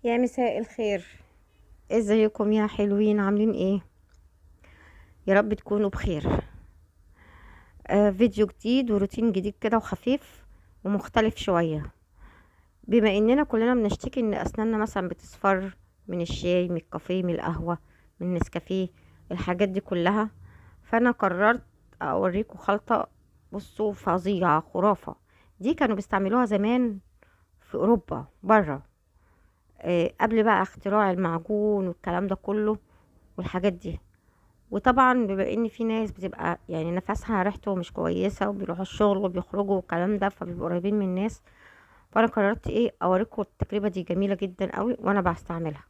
يا مساء الخير. ازيكم يا حلوين؟ عاملين ايه؟ يا رب تكونوا بخير. فيديو جديد وروتين جديد كده وخفيف ومختلف شوية. بما اننا كلنا بنشتكي ان اسناننا مثلا بتصفر من الشاي، من الكافيه، من القهوة، من النسكافيه، الحاجات دي كلها. فانا قررت اوريكم خلطة. بصوا، فظيعة خرافة. دي كانوا بيستعملوها زمان في اوروبا بره، قبل بقى اختراع المعجون والكلام ده كله والحاجات دي. وطبعا بما ان في ناس بتبقى يعني نفسها ريحته مش كويسه وبيروحوا الشغل وبيخرجوا والكلام ده، فبيبقوا قريبين من الناس. فانا قررت ايه اوريكم التجربه دي جميله جدا قوي وانا بستعملها.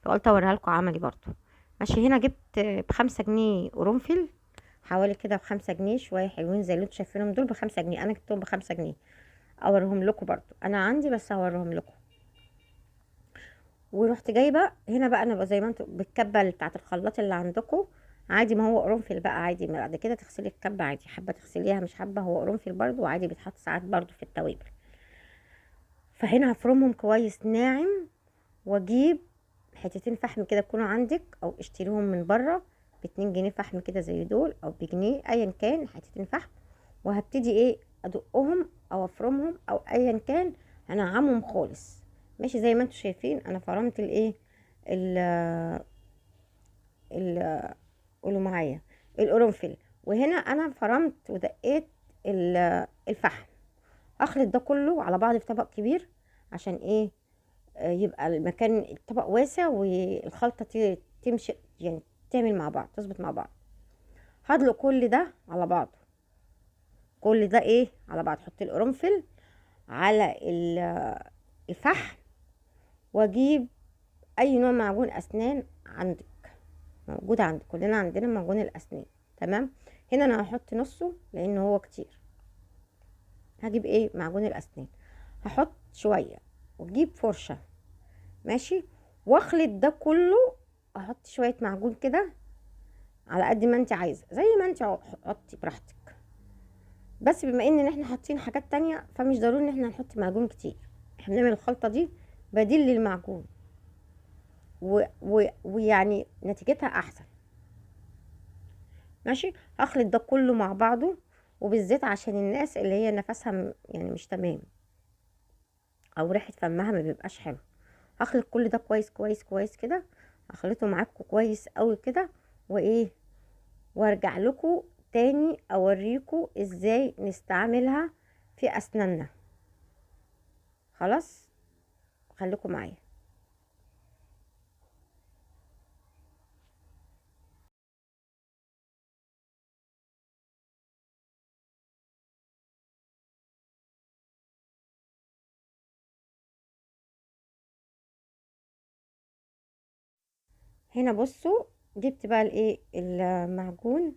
فقلت اوريها لكم عملي برضو. ماشي، هنا جبت ب5 جنيه قرنفل. حوالي كده ب5 جنيه، شويه حلوين زي اللي انتوا شايفينهم دول ب5 جنيه، انا جبتهم ب5 جنيه. اوريهم لكم برضو، انا عندي بس اوريهم لكم. ورحت جايبه هنا بقى، انا بقى زي ما انتوا بالكبه بتاعه الخلاط اللي عندكم. عادي، ما هو قرنفل بقى عادي، ما بعد كده تغسلي الكبه عادي، حابه تغسليها مش حابه، هو قرنفل برضو عادي، بيتحط ساعات برضو في التوابل. فهنا هفرمهم كويس ناعم، واجيب حتتين فحم كده يكونوا عندك، او اشتريهم من بره ب2 جنيه فحم كده زي دول، او بجنيه ايا كان حتتين فحم. وهبتدي ايه ادقهم او افرمهم او ايا كان، هنعمهم خالص. ماشي، زي ما انتوا شايفين انا فرمت الايه، ال ال قولوا معايا، القرنفل. وهنا انا فرمت ودقيت الفحم. اخلط ده كله على بعض في طبق كبير. عشان ايه؟ يبقى المكان الطبق واسع والخلطة تمشي يعني، تعمل مع بعض، تظبط مع بعض. هدلق كل ده على بعضه. كل ده ايه على بعض، حط القرنفل على الفحم. واجيب اي نوع معجون اسنان عندك، موجود عندك، كلنا عندنا معجون الاسنان. تمام. هنا انا هحط نصه لان هو كتير. هجيب ايه معجون الاسنان، هحط شويه واجيب فرشه. ماشي. واخلط ده كله. احط شويه معجون كده على قد ما انت عايزه، زي ما انت حطي براحتك. بس بما ان احنا حاطين حاجات تانية، فمش ضروري ان احنا نحط معجون كتير. احنا بنعمل الخلطه دي بديل للمعجون، ويعني نتيجتها احسن. ماشي. هخلط ده كله مع بعضه، وبالذات عشان الناس اللي هي نفسها يعني مش تمام، او ريحه فمها ما بيبقاش حلو. هخلط كل ده كويس كويس كويس كده. هخلطه معاكم كويس قوي كده. وايه، وارجع لكم تاني اوريكم ازاي نستعملها في اسناننا. خلاص، خليكم معايا. هنا بصوا، جبت بقى الايه المعجون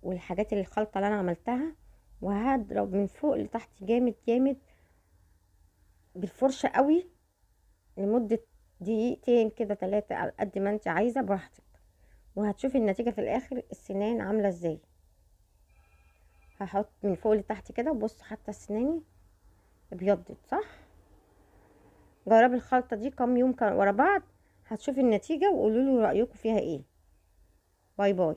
والحاجات اللي الخلطه اللي انا عملتها. وهضرب من فوق لتحت جامد جامد بالفرشه قوي، لمده دقيقتين كده 3، على قد ما انت عايزه براحتك. وهتشوفي النتيجه في الاخر السنان عامله ازاي. هحط من فوق لتحت كده، بص حتى اسناني ابيضت صح. جربي الخلطه دي كام يوم ورا بعض، هتشوفي النتيجه وقولوا لي رايكم فيها ايه. باي باي.